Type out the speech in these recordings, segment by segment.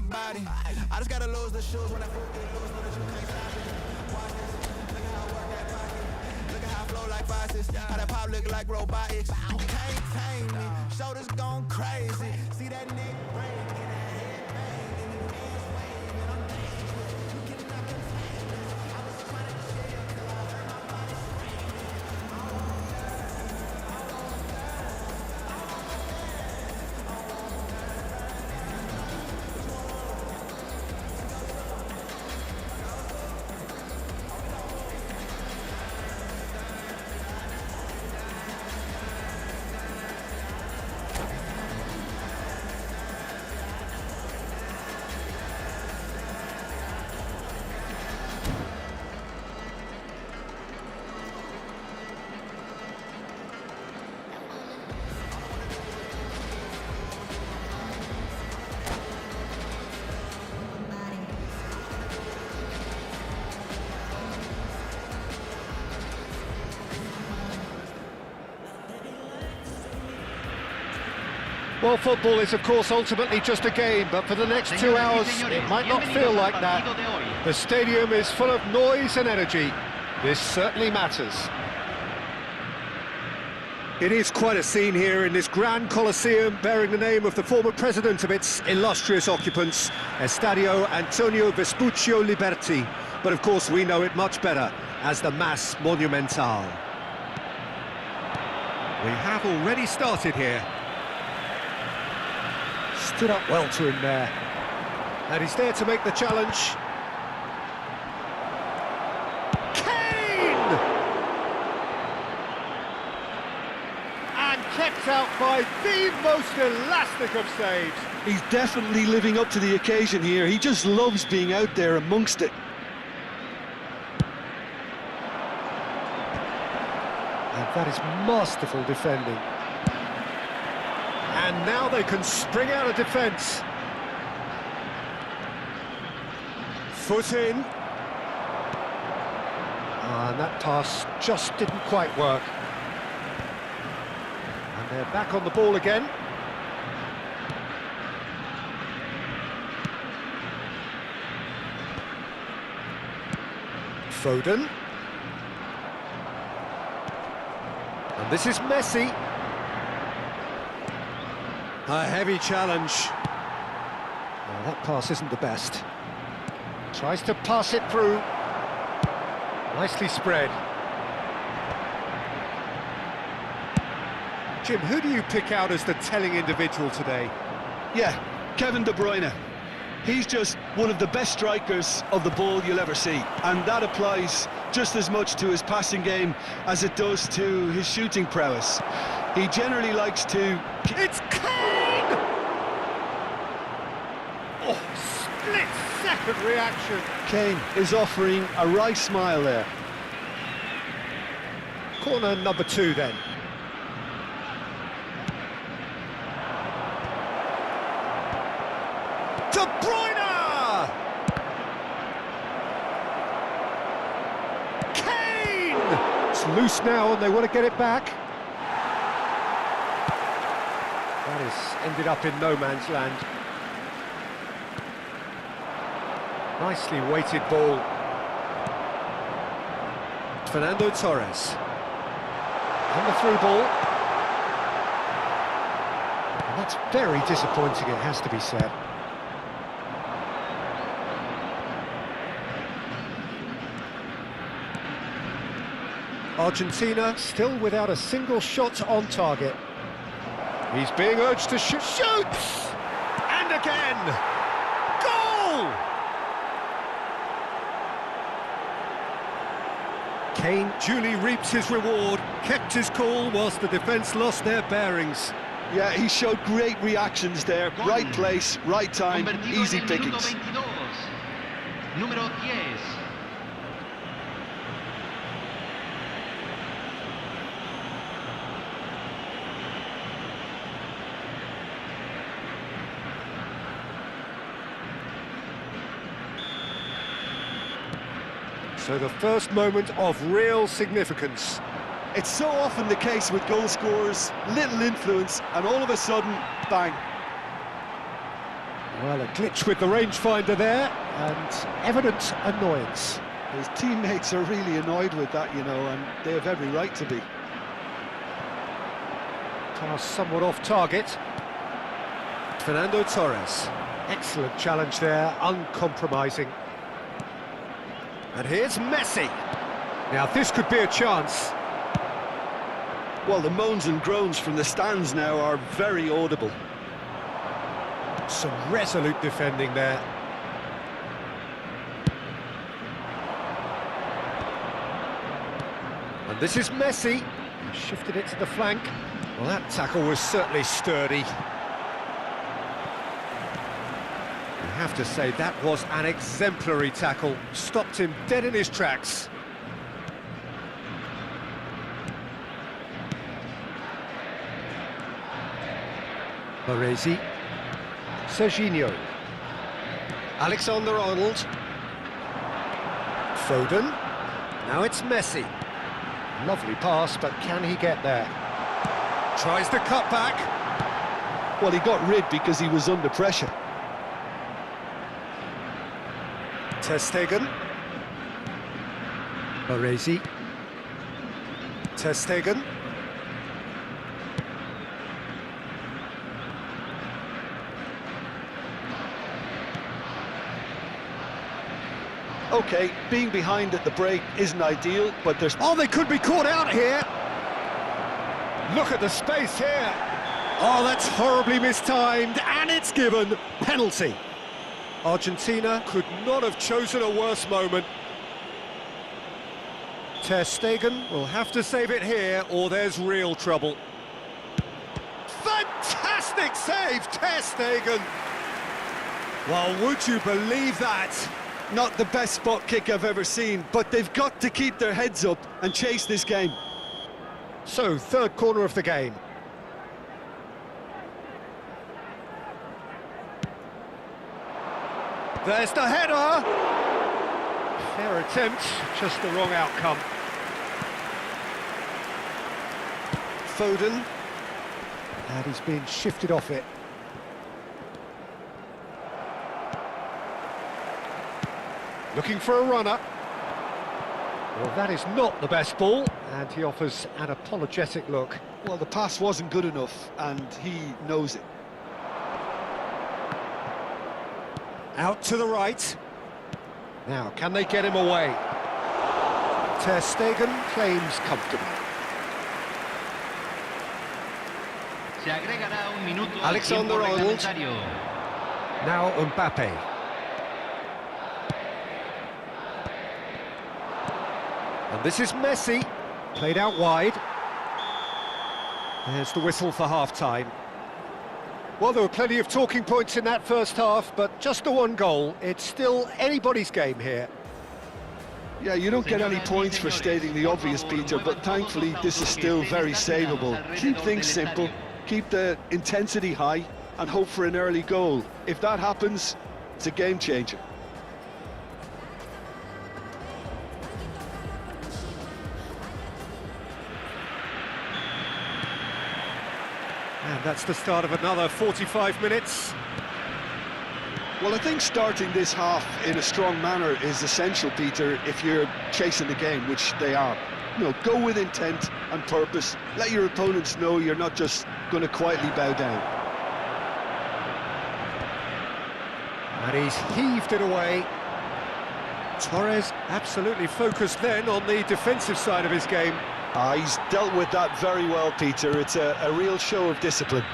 body. I just gotta lose the shoes when I fool get loose, know that you can't stop it. Watch this, look at how I work that body. Look at how I flow like faucets, how that pop look like robotics. You can't tame me, shoulders gone crazy. See that neck break, get that head bang, and the hands waving. I'm dangerous, you can knock them famous. I was trying to chill till I heard my body screaming. Well, football is, of course, ultimately just a game, but for the next 2 hours, it might not feel like that. The stadium is full of noise and energy. This certainly matters. It is quite a scene here in this grand Colosseum, bearing the name of the former president of its illustrious occupants, Estadio Antonio Vespuccio Liberti. But of course, we know it much better as the Mas Monumental. We have already started here. Stood up well to him there. And he's there to make the challenge. Kane! And kept out by the most elastic of saves. He's definitely living up to the occasion here. He just loves being out there amongst it. And that is masterful defending. And now they can spring out of defence. Foot in. And that pass just didn't quite work. And they're back on the ball again. Foden. And this is Messi. A heavy challenge. Well, that pass isn't the best. Tries to pass it through. Nicely spread. Jim, who do you pick out as the telling individual today? Yeah, Kevin De Bruyne. He's just one of the best strikers of the ball you'll ever see. And that applies just as much to his passing game as it does to his shooting prowess. He generally likes to... It's Kane! Oh, split-second reaction. Kane is offering a wry smile there. Corner number 2 then. De Bruyne! Kane! It's loose now and they want to get it back. That has ended up in no man's land. Nicely weighted ball. Fernando Torres. On the through ball. And that's very disappointing, it has to be said. Argentina still without a single shot on target. He's being urged to shoot. Shoots! And again! Goal! Kane duly reaps his reward, kept his cool whilst the defence lost their bearings. Yeah, he showed great reactions there. Right place, right time, easy pickings. Número 10. So the first moment of real significance. It's so often the case with goal scorers, little influence, and all of a sudden, bang. Well, a glitch with the rangefinder there, and evident annoyance. His teammates are really annoyed with that, you know, and they have every right to be. Pass somewhat off target. Fernando Torres. Excellent challenge there, uncompromising. And here's Messi. Now this could be a chance. Well, the moans and groans from the stands now are very audible. Some resolute defending there. And this is Messi. Shifted it to the flank. Well, that tackle was certainly sturdy. You have to say that was an exemplary tackle. Stopped him dead in his tracks. Baresi. Serginho. Alexander-Arnold. Foden. Now it's Messi. Lovely pass, but can he get there? Tries to cut back. Well, he got rid because he was under pressure. Ter Stegen. Baresi. Ter Stegen. Okay, being behind at the break isn't ideal, but there's... Oh, they could be caught out here. Look at the space here. Oh, that's horribly mistimed, and it's given. Penalty. Argentina could not have chosen a worse moment. Ter Stegen will have to save it here, or there's real trouble. Fantastic save, Ter Stegen. Well, would you believe that? Not the best spot kick I've ever seen, but they've got to keep their heads up and chase this game. So, third corner of the game. There's the header! Fair attempt, just the wrong outcome. Foden. And he's been shifted off it. Looking for a runner. Well, that is not the best ball, and he offers an apologetic look. Well, the pass wasn't good enough, and he knows it. Out to the right. Now, can they get him away? Ter Stegen claims comfortably. Se agregará un minuto de Alexander-Arnold. tiempo reglamentario. Now Mbappe. And this is Messi, played out wide. There's the whistle for half-time. Well, there were plenty of talking points in that first half, but just the one goal. It's still anybody's game here. Yeah, you don't get any points for stating the obvious, Peter, but thankfully this is still very savable. Keep things simple, keep the intensity high, and hope for an early goal. If that happens, it's a game changer. And that's the start of another 45 minutes. Well, I think starting this half in a strong manner is essential, Peter, if you're chasing the game, which they are. You know, go with intent and purpose. Let your opponents know you're not just going to quietly bow down. And he's heaved it away. Torres absolutely focused then on the defensive side of his game. He's dealt with that very well, Peter. It's a real show of discipline.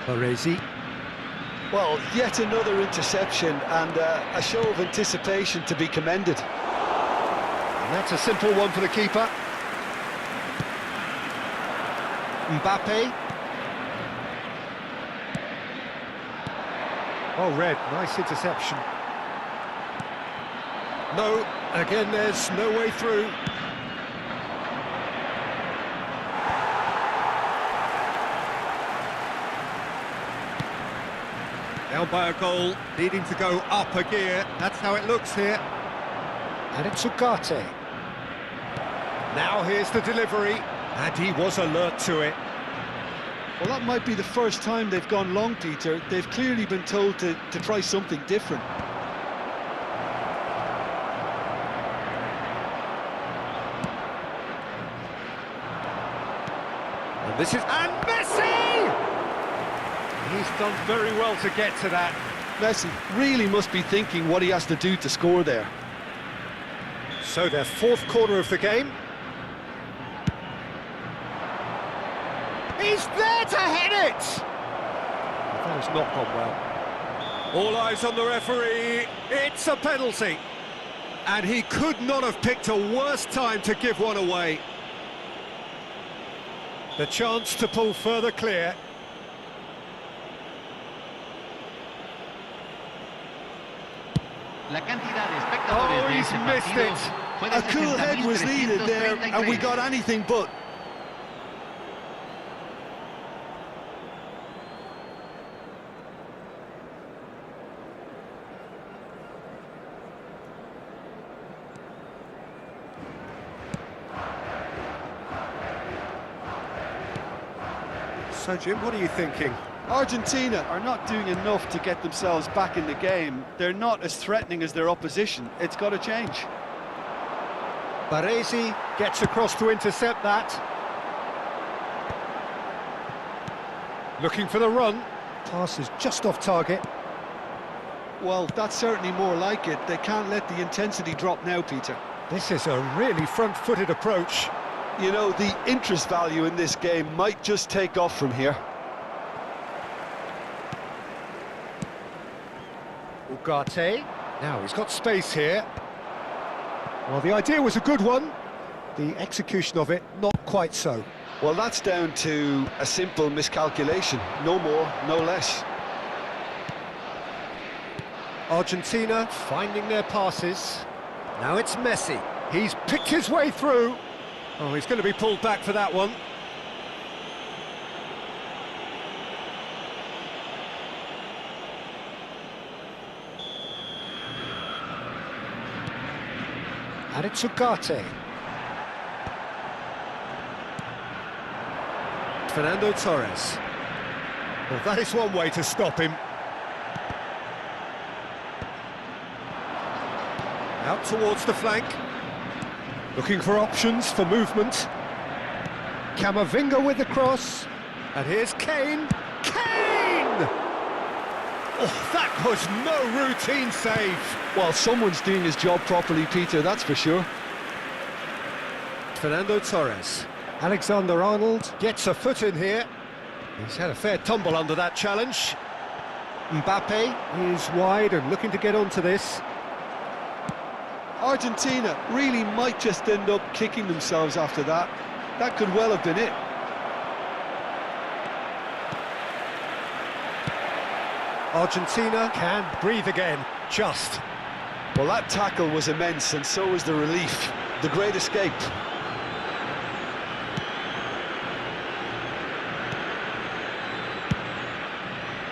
Baresi. Well, yet another interception and a show of anticipation to be commended. And that's a simple one for the keeper. Mbappe. Oh, Red, nice interception. No, again, there's no way through. Down by a goal, needing to go up a gear. That's how it looks here. And it's Ugarte. Now here's the delivery, and he was alert to it. Well, that might be the first time they've gone long, Peter. They've clearly been told to try something different. And this is... And Messi! He's done very well to get to that. Messi really must be thinking what he has to do to score there. So their fourth corner of the game. He's there to head it! That has not gone well. All eyes on the referee. It's a penalty. And he could not have picked a worse time to give one away. The chance to pull further clear. La cantidad de espectadores de he's ese missed partido it. fue de A cool head was needed there, and we 60.333. got anything but. So, Jim, what are you thinking? Argentina are not doing enough to get themselves back in the game. They're not as threatening as their opposition. It's got to change. Baresi gets across to intercept that. Looking for the run. Pass is just off target. Well, that's certainly more like it. They can't let the intensity drop now, Peter. This is a really front-footed approach. You know, the interest value in this game might just take off from here. Ugarte. Now he's got space here. Well, the idea was a good one. The execution of it, not quite so. Well, that's down to a simple miscalculation. No more, no less. Argentina finding their passes. Now it's Messi. He's picked his way through. Oh, he's going to be pulled back for that one. And it's Ugarte. Fernando Torres. Well, that is one way to stop him. Out towards the flank. Looking for options for movement. Camavinga with the cross. And here's Kane. Kane! Oh, that was no routine save. Well, someone's doing his job properly, Peter, that's for sure. Fernando Torres. Alexander-Arnold gets a foot in here. He's had a fair tumble under that challenge. Mbappe is wide and looking to get onto this. Argentina really might just end up kicking themselves after that. That could well have been it. Argentina can breathe again, just. Well, that tackle was immense, and so was the relief. The great escape.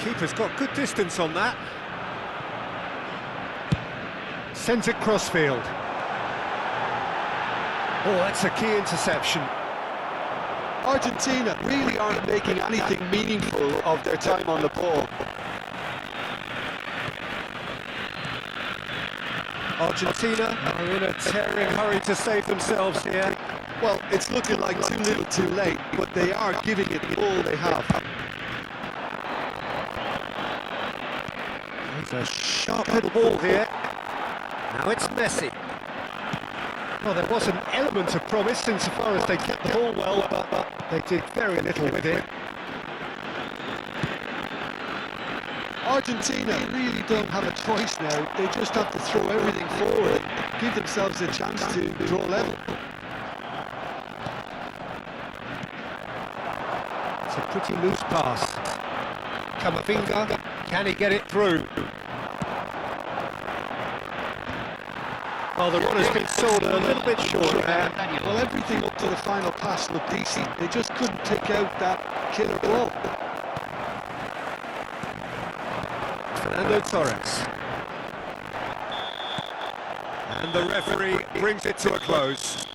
Keeper's got good distance on that. Sends it crossfield. Oh, that's a key interception. Argentina really aren't making anything meaningful of their time on the ball. Argentina are in a tearing hurry to save themselves here. Well, it's looking like too little too late, but they are giving it all they have. It's a sharp little ball here. Now it's Messi. Well, there was an element of promise insofar as they kept the ball well, but they did very little with it. Argentina really don't have a choice now. They just have to throw everything forward, give themselves a chance to draw level. It's a pretty loose pass. Camavinga, can he get it through? Well, the run has been sold a little bit short there. Well, everything up to the final pass looked decent. They just couldn't pick out that killer ball. Fernando Torres. And the referee brings it to a close.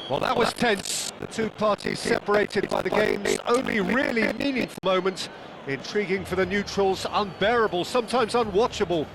Well, that was tense. The two parties separated by the game's only really meaningful moment. Intriguing for the neutrals, unbearable, sometimes unwatchable